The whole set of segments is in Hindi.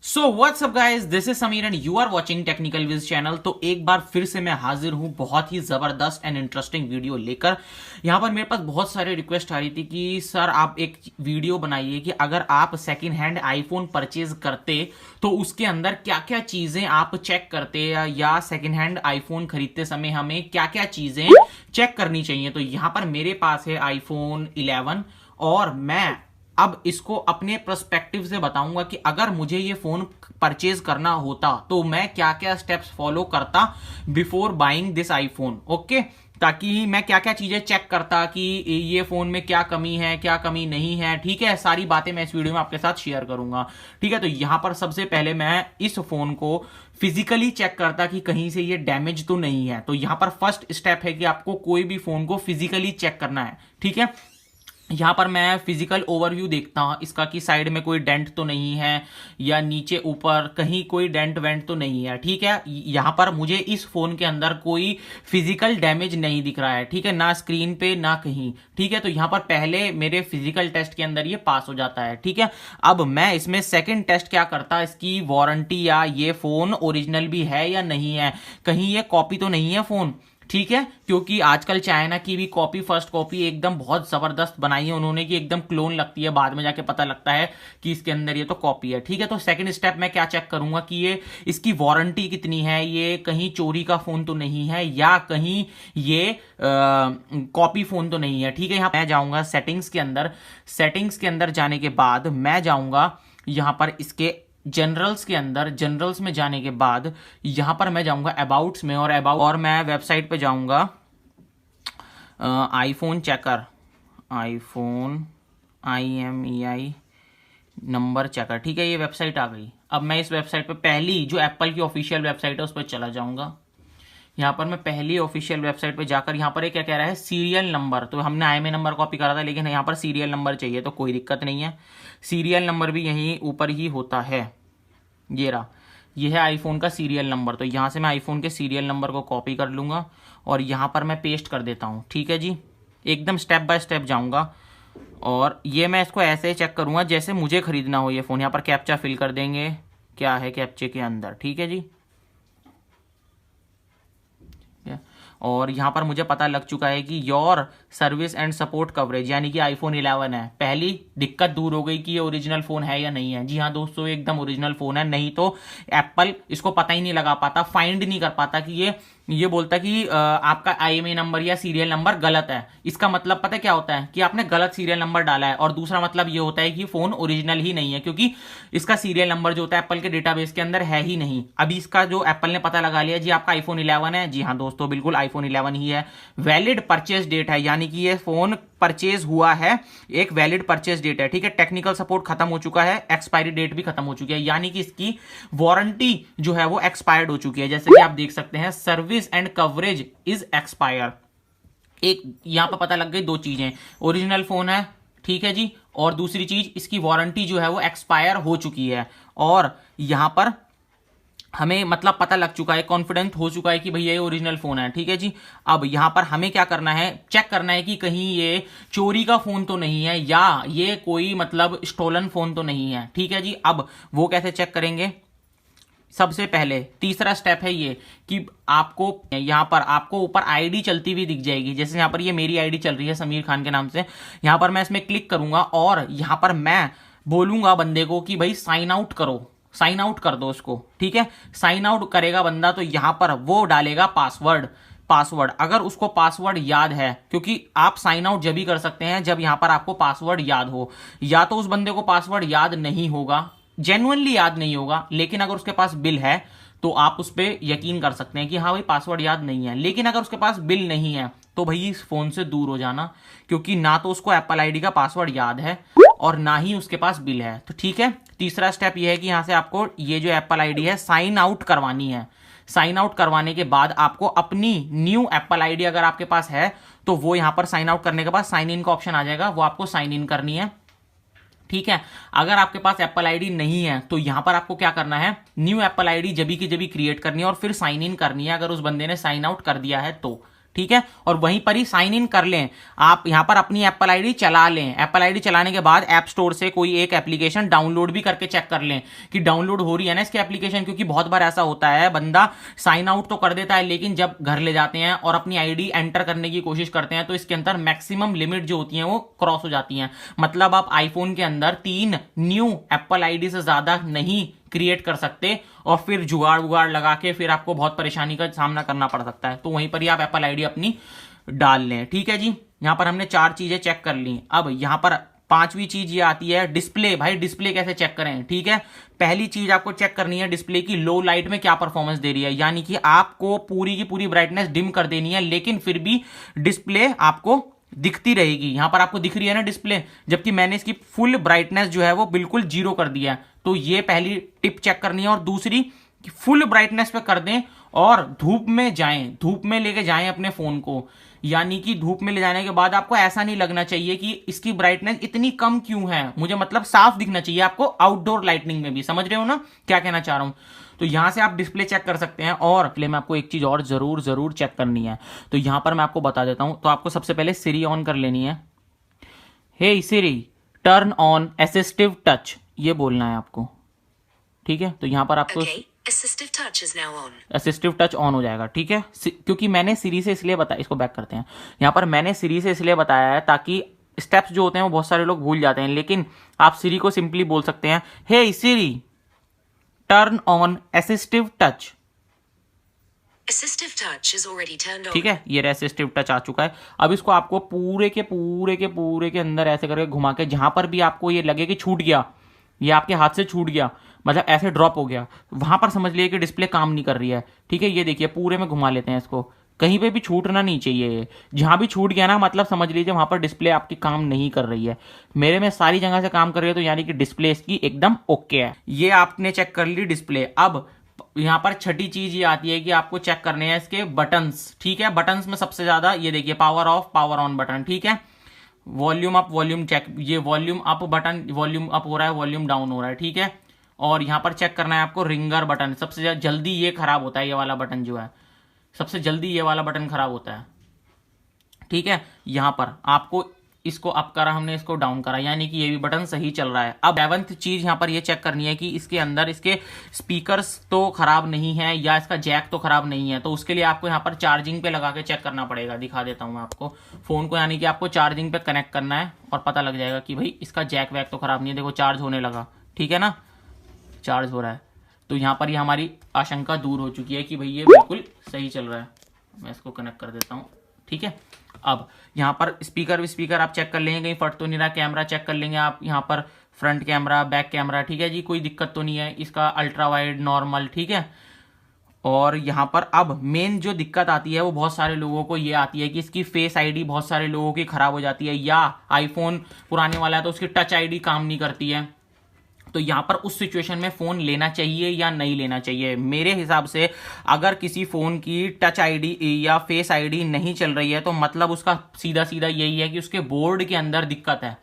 So what's up guys, this is Sameer and you are watching technical wiz channel. तो एक बार फिर से मैं हाजिर हूं बहुत ही जबरदस्त एंड इंटरेस्टिंग वीडियो लेकर। यहां पर मेरे पास बहुत सारे रिक्वेस्ट आ रही थी कि सर आप एक वीडियो बनाइए कि अगर आप सेकंड हैंड आईफोन परचेज करते तो उसके अंदर क्या क्या चीजें आप चेक करते, या सेकंड हैंड आईफोन खरीदते समय हमें क्या क्या चीजें चेक करनी चाहिए। तो यहां पर मेरे पास है आईफोन 11 और मैं अब इसको अपने पर्सपेक्टिव से बताऊंगा कि अगर मुझे ये फोन परचेज करना होता तो मैं क्या क्या स्टेप्स फॉलो करता before buying this iPhone. Okay, ताकि मैं क्या क्या चीजें चेक करता कि ये फोन में क्या कमी है क्या कमी नहीं है। ठीक है, सारी बातें मैं इस वीडियो में आपके साथ शेयर करूंगा। ठीक है, तो यहां पर सबसे पहले मैं इस फोन को फिजिकली चेक करता कि कहीं से ये डैमेज तो नहीं है। तो यहां पर फर्स्ट स्टेप है कि आपको कोई भी फोन को फिजिकली चेक करना है। ठीक है, यहां पर मैं फिजिकल ओवरव्यू देखता हूं इसका कि साइड में कोई डेंट तो नहीं है या नीचे ऊपर कहीं कोई डेंट वेंट तो नहीं है। ठीक है, यहां पर मुझे इस फोन के अंदर कोई फिजिकल डैमेज नहीं दिख रहा है। ठीक है, ना स्क्रीन पे ना कहीं। ठीक है, तो यहां पर पहले मेरे फिजिकल टेस्ट के अंदर ये पास हो जाता है। ठीक है, अब मैं इसमें सेकंड टेस्ट क्या करता, इसकी वारंटी या ये फोन ओरिजिनल भी है या नहीं है, कहीं ये कॉपी तो नहीं है फोन। ठीक है, क्योंकि आजकल चाइना की भी कॉपी फर्स्ट कॉपी एकदम बहुत जबरदस्त बनाई है उन्होंने कि एकदम क्लोन लगती है, बाद में जाके पता लगता है कि इसके अंदर ये तो कॉपी है। ठीक है, तो सेकंड स्टेप मैं क्या चेक करूंगा कि ये इसकी वारंटी कितनी है, ये कहीं चोरी का फोन तो नहीं है या कहीं ये कॉपी फोन तो नहीं है। ठीक है, यहां मैं जाऊंगा सेटिंग्स के अंदर। सेटिंग्स के अंदर जाने के बाद मैं जाऊंगा यहां पर इसके जनरल्स के अंदर। जनरल्स में जाने के बाद यहां पर मैं जाऊंगा अबाउट्स में, और मैं वेबसाइट पे जाऊंगा iPhone checker, iPhone IMEI number checker. ठीक है, ये वेबसाइट आ गई। अब मैं इस वेबसाइट पे पहली जो एप्पल की ऑफिशियल वेबसाइट है उस पर चला जाऊंगा। यहाँ पर मैं पहली ऑफिशियल वेबसाइट पे जाकर यहाँ पर क्या कह रहा है, सीरियल नंबर। तो हमने IMEI नंबर कॉपी करा था लेकिन यहाँ पर सीरियल नंबर चाहिए, तो कोई दिक्कत नहीं है, सीरियल नंबर भी यहीं ऊपर ही होता है। ये रहा, ये है आईफोन का सीरियल नंबर। तो यहाँ से मैं आईफोन के सीरियल नंबर को कॉपी कर लूँगा और यहाँ पर मैं पेस्ट कर देता हूँ। ठीक है जी, एकदम स्टेप बाय स्टेप जाऊँगा और ये मैं इसको ऐसे ही चेक करूँगा जैसे मुझे खरीदना हो ये फ़ोन। यहाँ पर कैप्चा फिल कर देंगे, क्या है कैप्चे के अंदर। ठीक है जी, और यहाँ पर मुझे पता लग चुका है कि your service and support coverage, यानी कि आईफोन 11 है। पहली दिक्कत दूर हो गई कि ये ओरिजिनल फोन है या नहीं है। जी हाँ दोस्तों, एकदम ओरिजिनल फोन है, नहीं तो एप्पल इसको पता ही नहीं लगा पाता, फाइंड नहीं कर पाता कि ये बोलता कि आपका IMEI नंबर या सीरियल नंबर गलत है। इसका मतलब पता है क्या होता है कि आपने गलत सीरियल नंबर डाला है, और दूसरा मतलब ये होता है कि फोन ओरिजिनल ही नहीं है, क्योंकि इसका सीरियल नंबर जो होता है एप्पल के डेटाबेस के अंदर है ही नहीं। अभी इसका जो एप्पल ने पता लगा लिया, जी आपका आईफोन 11 है। जी हाँ दोस्तों, बिल्कुल आईफोन 11 ही है। वैलिड परचेज डेट है, यानी कि ये फोन परचेज हुआ है, एक वैलिड परचेज डेट है। ठीक है, टेक्निकल सपोर्ट खत्म हो चुका है, एक्सपायरी डेट भी खत्म हो चुकी है, यानी कि इसकी वारंटी जो है वो एक्सपायर्ड हो चुकी है। जैसे कि आप देख सकते हैं, service and coverage is expire. एक यहां पर पता लग गई दो चीजें, ओरिजिनल फोन है, ठीक है जी, और दूसरी चीज इसकी वारंटी जो है वो एक्सपायर हो चुकी है। और यहां पर हमें मतलब पता लग चुका है, कॉन्फिडेंट हो चुका है कि भैया ये ओरिजिनल फोन है। ठीक है जी, अब यहां पर हमें क्या करना है, चेक करना है कि कहीं ये चोरी का फोन तो नहीं है या ये कोई मतलब स्टोलन फोन तो नहीं है। ठीक है जी, अब वो कैसे चेक करेंगे, सबसे पहले तीसरा स्टेप है ये कि आपको यहां पर आपको ऊपर आईडी चलती हुई दिख जाएगी। जैसे यहां पर ये मेरी आईडी चल रही है समीर खान के नाम से। यहां पर मैं इसमें क्लिक करूंगा और यहां पर मैं बोलूंगा बंदे को कि भाई साइन आउट करो, साइन आउट कर दो उसको। ठीक है, साइन आउट करेगा बंदा तो यहां पर वो डालेगा पासवर्ड अगर उसको पासवर्ड याद है, क्योंकि आप साइन आउट जब भी कर सकते हैं जब यहां पर आपको पासवर्ड याद हो। या तो उस बंदे को पासवर्ड याद नहीं होगा, जेन्युइनली याद नहीं होगा, लेकिन अगर उसके पास बिल है तो आप उस पर यकीन कर सकते हैं कि हाँ भाई पासवर्ड याद नहीं है। लेकिन अगर उसके पास बिल नहीं है तो भाई इस फोन से दूर हो जाना, क्योंकि ना तो उसको एप्पल आईडी का पासवर्ड याद है और ना ही उसके पास बिल है। तो ठीक है, तीसरा स्टेप यह है कि यहां से आपको ये जो एप्पल आईडी है साइन आउट करवानी है। साइन आउट करवाने के बाद आपको अपनी न्यू एप्पल आईडी अगर आपके पास है तो वो यहां पर साइन आउट करने के बाद साइन इन का ऑप्शन आ जाएगा, वो आपको साइन इन करनी है। ठीक है, अगर आपके पास एप्पल आईडी नहीं है तो यहां पर आपको क्या करना है, न्यू एप्पल आईडी जबी की जबी क्रिएट करनी है और फिर साइन इन करनी है, अगर उस बंदे ने साइन आउट कर दिया है तो। ठीक है, और वहीं पर ही साइन इन कर लें। आप यहां पर अपनी एप्पल आईडी चला लें। एप्पल आईडी चलाने के बाद ऐप स्टोर से कोई एक एप्लीकेशन डाउनलोड भी करके चेक कर लें कि डाउनलोड हो रही है ना इसकी एप्लीकेशन, क्योंकि बहुत बार ऐसा होता है बंदा साइन आउट तो कर देता है, लेकिन जब घर ले जाते हैं और अपनी आईडी एंटर करने की कोशिश करते हैं तो इसके अंदर मैक्सिमम लिमिट जो होती है वो क्रॉस हो जाती है। मतलब आप आईफोन के अंदर 3 न्यू एप्पल आईडी से ज्यादा नहीं क्रिएट कर सकते, और फिर जुगाड़ उगाड़ लगा के फिर आपको बहुत परेशानी का सामना करना पड़ सकता है। तो वहीं पर ही आप एप्पल आईडी अपनी डाल लें। ठीक है जी, यहां पर हमने 4 चीजें चेक कर ली। अब यहां पर 5वीं चीज ये आती है डिस्प्ले। भाई डिस्प्ले कैसे चेक करें? ठीक है, पहली चीज आपको चेक करनी है डिस्प्ले की लो लाइट में क्या परफॉर्मेंस दे रही है, यानी कि आपको पूरी की पूरी ब्राइटनेस डिम कर देनी है, लेकिन फिर भी डिस्प्ले आपको दिखती रहेगी। यहां पर आपको दिख रही है ना डिस्प्ले, जबकि मैंने इसकी फुल ब्राइटनेस जो है वो बिल्कुल 0 कर दिया है। तो ये पहली टिप चेक करनी है। और दूसरी, फुल ब्राइटनेस पे कर दें और धूप में जाएं, धूप में लेके जाएं अपने फोन को। यानी कि धूप में ले जाने के बाद आपको ऐसा नहीं लगना चाहिए कि इसकी ब्राइटनेस इतनी कम क्यों है, मुझे मतलब साफ दिखना चाहिए आपको आउटडोर लाइटनिंग में भी। समझ रहे हो ना क्या कहना चाह रहा हूं? तो यहां से आप डिस्प्ले चेक कर सकते हैं। और डिस्प्ले में आपको एक चीज और जरूर चेक करनी है, तो यहां पर मैं आपको बता देता हूं। तो आपको सबसे पहले सिरी ऑन कर लेनी है। हे सिरी टर्न ऑन असिस्टिव टच, ये बोलना है आपको। ठीक है, तो यहां पर आपको Assistive touch is now on. Assistive touch on हो जाएगा। ठीक है, क्योंकि मैंने सीरी से इसलिए बताया, इसको बैक करते हैं। यहां पर मैंने सीरी से इसलिए बताया है ताकि स्टेप्स जो होते हैं वो बहुत सारे लोग भूल जाते हैं, लेकिन आप सीरी को सिंपली बोल सकते हैं, hey Siri turn on assistive touch. Assistive touch is already turned on. ठीक है, ये असिस्टिव टच आ चुका है। अब इसको आपको पूरे के अंदर ऐसे करके घुमा के, जहां पर भी आपको ये लगे कि छूट गया, ये आपके हाथ से छूट गया, मतलब ऐसे ड्रॉप हो गया, वहां पर समझ लिए कि डिस्प्ले काम नहीं कर रही है। ठीक है, ये देखिए पूरे में घुमा लेते हैं इसको, कहीं पे भी छूटना नहीं चाहिए। ये जहां भी छूट गया ना, मतलब समझ लीजिए वहां पर डिस्प्ले आपकी काम नहीं कर रही है। मेरे में सारी जगह से काम कर रही है, तो यानी कि डिस्प्ले इसकी एकदम ओके है। ये आपने चेक कर ली डिस्प्ले। अब यहां पर छठी चीज ये आती है कि आपको चेक करने हैं इसके बटन्स। ठीक है, बटन्स में सबसे ज्यादा ये देखिए power of power on button. ठीक है, वॉल्यूम अप वॉल्यूम चेक, ये volume up button, volume up हो रहा है, वॉल्यूम डाउन हो रहा है। ठीक है, और यहां पर चेक करना है आपको रिंगर बटन। सबसे जल्दी ये खराब होता है, ये वाला बटन जो है सबसे जल्दी ये वाला बटन खराब होता है। ठीक है, यहां पर आपको इसको अप करा हमने, इसको डाउन करा, यानी कि ये भी बटन सही चल रहा है। अब 7th चीज यहां पर ये चेक करनी है कि इसके अंदर इसके स्पीकर्स तो खराब नहीं है या इसका जैक तो खराब नहीं है। तो उसके लिए आपको यहां पर चार्जिंग पे लगा के चेक करना पड़ेगा। दिखा देता हूं मैं आपको फोन को, यानी कि आपको चार्जिंग पे कनेक्ट करना है और पता लग जाएगा कि भाई इसका जैक वैक तो खराब नहीं है। देखो चार्ज होने लगा, ठीक है ना, चार्ज हो रहा है। तो यहां पर ये हमारी आशंका दूर हो चुकी है कि भाई ये बिल्कुल सही चल रहा है। मैं इसको कनेक्ट कर देता हूं। ठीक है, अब यहां पर स्पीकर आप चेक कर लेंगे कहीं फट तो नहीं रहा। कैमरा चेक कर लेंगे आप, यहां पर फ्रंट कैमरा, बैक कैमरा। ठीक है जी, कोई दिक्कत तो नहीं है। इसका अल्ट्रा वाइड, नॉर्मल। ठीक है, और यहां पर अब मेन जो दिक्कत आती है वो बहुत सारे लोगों को ये आती है कि इसकी फेस आईडी बहुत सारे लोगों की खराब हो जाती है, या आईफोन पुराने वाला है तो उसकी टच आईडी काम नहीं करती है। तो यहां पर उस सिचुएशन में फोन लेना चाहिए या नहीं लेना चाहिए? मेरे हिसाब से अगर किसी फोन की टच आईडी या फेस आईडी नहीं चल रही है तो मतलब उसका सीधा सीधा यही है कि उसके बोर्ड के अंदर दिक्कत है।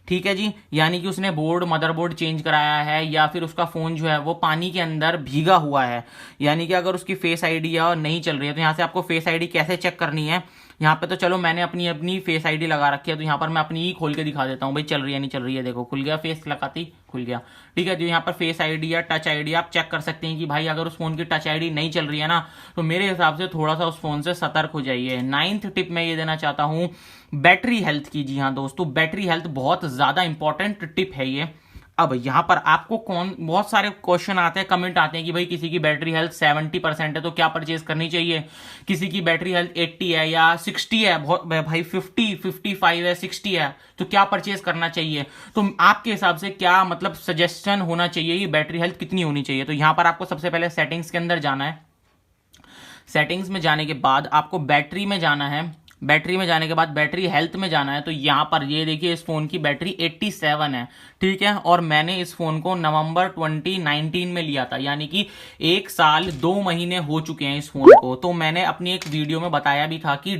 ठीक है जी, यानी कि उसने बोर्ड, मदरबोर्ड चेंज कराया है, या फिर उसका फोन जो है वो पानी के अंदर भीगा हुआ है। यानी कि अगर उसकी फेस आईडी या नहीं चल रही है, तो यहां से आपको फेस आईडी कैसे चेक करनी है? यहाँ पे तो चलो मैंने अपनी अपनी फेस आईडी लगा रखी है, तो यहाँ पर मैं अपनी ही खोल के दिखा देता हूँ भाई चल रही है नहीं चल रही है। देखो खुल गया, फेस लगाती खुल गया। ठीक है, तो यहाँ पर फेस आईडी या टच आईडी आप चेक कर सकते हैं कि भाई अगर उस फोन की टच आईडी नहीं चल रही है ना, तो मेरे हिसाब से थोड़ा सा उस फोन से सतर्क हो जाइए। 9th टिप मैं ये देना चाहता हूँ बैटरी हेल्थ की। जी हाँ दोस्तों, बैटरी हेल्थ बहुत ज्यादा इंपॉर्टेंट टिप है ये। अब यहां पर आपको बहुत सारे क्वेश्चन आते हैं, कमेंट आते हैं कि भाई किसी की बैटरी हेल्थ 70% है तो क्या परचेज करनी चाहिए, किसी की बैटरी हेल्थ 80 है या 60 है, बहुत भाई 50, 55 है, 60 है, तो क्या परचेज करना चाहिए? तो आपके हिसाब से क्या मतलब सजेशन होना चाहिए, ये बैटरी हेल्थ कितनी होनी चाहिए? तो यहां पर आपको सबसे पहले सेटिंग्स के अंदर जाना है। सेटिंग्स में जाने के बाद आपको बैटरी में जाना है। बैटरी में जाने के बाद बैटरी हेल्थ में जाना है। तो यहां पर ये देखिए इस फोन की बैटरी 87 है। ठीक है, और मैंने इस फोन को नवंबर 2019 में लिया था, यानी कि 1 साल 2 महीने हो चुके हैं इस फोन को। तो मैंने अपनी एक वीडियो में बताया भी था कि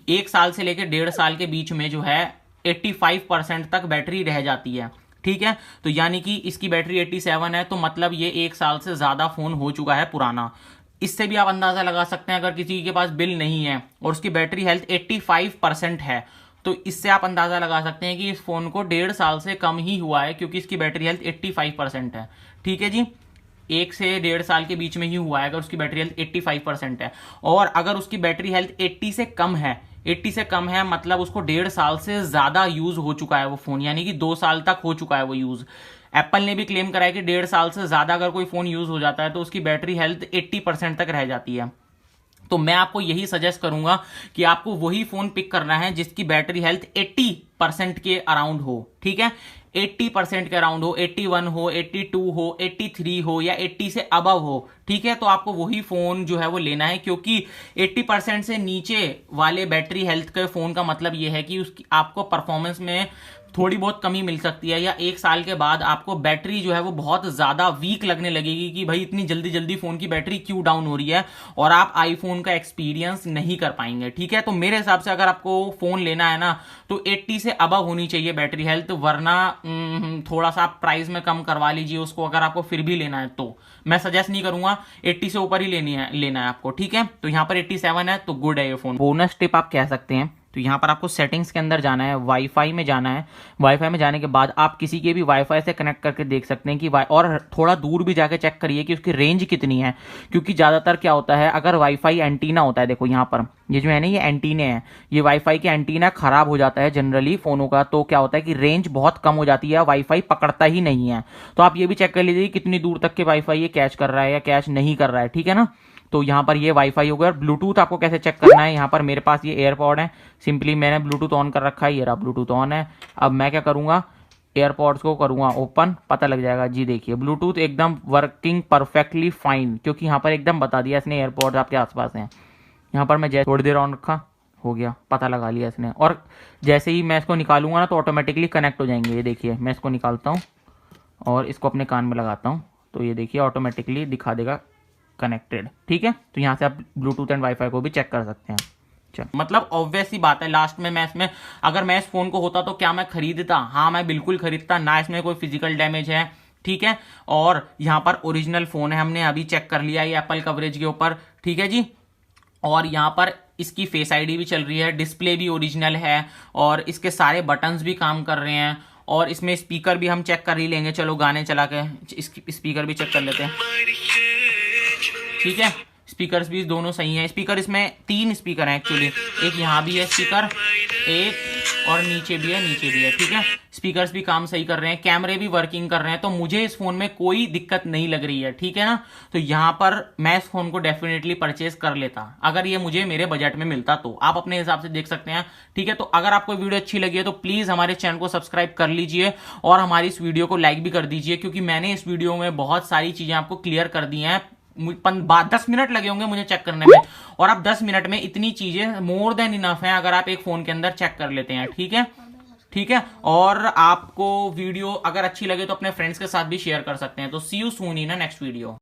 1 साल से लेकर 1.5 साल के बीच में जो है 85% तक बैटरी रह जाती है। ठीक है, तो यानी कि इसकी बैटरी 87 है, तो मतलब ये 1 साल से ज्यादा फोन हो चुका है पुराना। इससे भी आप अंदाजा लगा सकते हैं, अगर किसी के पास बिल नहीं है और उसकी बैटरी हेल्थ 85% है, तो इससे आप अंदाजा लगा सकते हैं कि इस फोन को 1.5 साल से कम ही हुआ है, क्योंकि इसकी बैटरी हेल्थ 85% है। ठीक है जी, 1 से 1.5 साल के बीच में ही हुआ है अगर उसकी बैटरी हेल्थ 85% है। और अगर उसकी बैटरी हेल्थ 80 से कम है, 80 से कम है मतलब उसको 1.5 साल से ज्यादा यूज हो चुका है वो फोन, यानी कि 2 साल तक हो चुका है वो यूज। एप्पल ने भी क्लेम करा है कि 1.5 साल से ज्यादा अगर कोई फोन यूज हो जाता है तो उसकी बैटरी हेल्थ 80% तक रह जाती है। तो मैं आपको यही सजेस्ट करूंगा कि आपको वही फोन पिक करना है जिसकी बैटरी हेल्थ 80% के अराउंड हो। ठीक है, 80% के अराउंड हो, 81 हो, 82 हो, 83 हो या 80 से अबव हो। ठीक है, तो आपको वही फोन जो है वो लेना है, क्योंकि 80% से नीचे वाले बैटरी हेल्थ के फोन का मतलब यह है कि उसकी आपको परफॉर्मेंस में थोड़ी बहुत कमी मिल सकती है, या 1 साल के बाद आपको बैटरी जो है वो बहुत ज्यादा वीक लगने लगेगी कि भाई इतनी जल्दी जल्दी फोन की बैटरी क्यों डाउन हो रही है, और आप आईफोन का एक्सपीरियंस नहीं कर पाएंगे। ठीक है, तो मेरे हिसाब से अगर आपको फोन लेना है ना तो 80 से अबव होनी चाहिए बैटरी हेल्थ, वरना थोड़ा सा आप प्राइस में कम करवा लीजिए उसको, अगर आपको फिर भी लेना है तो। मैं सजेस्ट नहीं करूंगा, 80 से ऊपर ही लेना है आपको। ठीक है, तो यहां पर 87 है तो गुड है ये फोन। बोनस टिप आप कह सकते हैं, तो यहाँ पर आपको सेटिंग्स के अंदर जाना है, वाईफाई में जाना है। वाईफाई में जाने के बाद आप किसी के भी वाईफाई से कनेक्ट करके देख सकते हैं कि और थोड़ा दूर भी जाके चेक करिए कि उसकी रेंज कितनी है, क्योंकि ज़्यादातर क्या होता है, अगर वाईफाई एंटीना होता है, देखो यहाँ पर ये जो है ना, ये एंटीने हैं, ये वाईफाई के एंटीना खराब हो जाता है जनरली फोनों का, तो क्या होता है कि रेंज बहुत कम हो जाती है, वाईफाई पकड़ता ही नहीं है। तो आप ये भी चेक कर लीजिए कितनी दूर तक के वाईफाई ये कैच कर रहा है या कैच नहीं कर रहा है। ठीक है ना, तो यहाँ पर ये वाईफाई हो गया। और ब्लूटूथ आपको कैसे चेक करना है, यहाँ पर मेरे पास ये एयरपॉड है, सिंपली मैंने ब्लूटूथ ऑन कर रखा है, ये रहा ब्लूटूथ ऑन है। अब मैं क्या करूँगा, एयरपॉड्स को करूँगा ओपन, पता लग जाएगा जी। देखिए ब्लूटूथ एकदम वर्किंग परफेक्टली फाइन, क्योंकि यहाँ पर एकदम बता दिया इसने एयरपॉड्स आपके आसपास हैं। यहाँ पर मैं जैसे थोड़ी देर ऑन रखा, हो गया, पता लगा लिया इसने। और जैसे ही मैं इसको निकालूंगा ना तो ऑटोमेटिकली कनेक्ट हो जाएंगे। ये देखिए मैं इसको निकालता हूँ और इसको अपने कान में लगाता हूँ, तो ये देखिए ऑटोमेटिकली दिखा देगा कनेक्टेड। ठीक है, तो यहाँ से आप ब्लूटूथ एंड वाईफाई को भी चेक कर सकते हैं। मतलब ऑब्वियस ही बात है, लास्ट में मैं इसमें अगर मैं इस फोन को होता तो क्या मैं खरीदता? हाँ, मैं बिल्कुल खरीदता, ना इसमें कोई फिजिकल डैमेज है। ठीक है, और यहाँ पर ओरिजिनल फोन है, हमने अभी चेक कर लिया ये एप्पल कवरेज के ऊपर। ठीक है जी, और यहाँ पर इसकी फेस आईडी भी चल रही है, डिस्प्ले भी ओरिजिनल है, और इसके सारे बटन्स भी काम कर रहे हैं, और इसमें स्पीकर भी हम चेक कर ही लेंगे। चलो गाने चला के स्पीकर भी चेक कर लेते हैं। ठीक है, स्पीकर्स भी दोनों सही हैं। स्पीकर इसमें 3 स्पीकर हैं एक्चुअली, एक यहाँ भी है स्पीकर, एक और नीचे भी है। ठीक है, स्पीकर्स भी काम सही कर रहे हैं, कैमरे भी वर्किंग कर रहे हैं, तो मुझे इस फोन में कोई दिक्कत नहीं लग रही है। ठीक है ना, तो यहाँ पर मैं इस फोन को डेफिनेटली परचेज कर लेता अगर ये मुझे मेरे बजट में मिलता तो। आप अपने हिसाब से देख सकते हैं। ठीक है, तो अगर आपको वीडियो अच्छी लगी है तो प्लीज हमारे चैनल को सब्सक्राइब कर लीजिए और हमारी इस वीडियो को लाइक भी कर दीजिए, क्योंकि मैंने इस वीडियो में बहुत सारी चीजें आपको क्लियर कर दी हैं। 10 मिनट लगे होंगे मुझे चेक करने में, और अब 10 मिनट में इतनी चीजें मोर देन इनफ है अगर आप एक फोन के अंदर चेक कर लेते हैं। ठीक है, और आपको वीडियो अगर अच्छी लगे तो अपने फ्रेंड्स के साथ भी शेयर कर सकते हैं। तो see you soon in next video.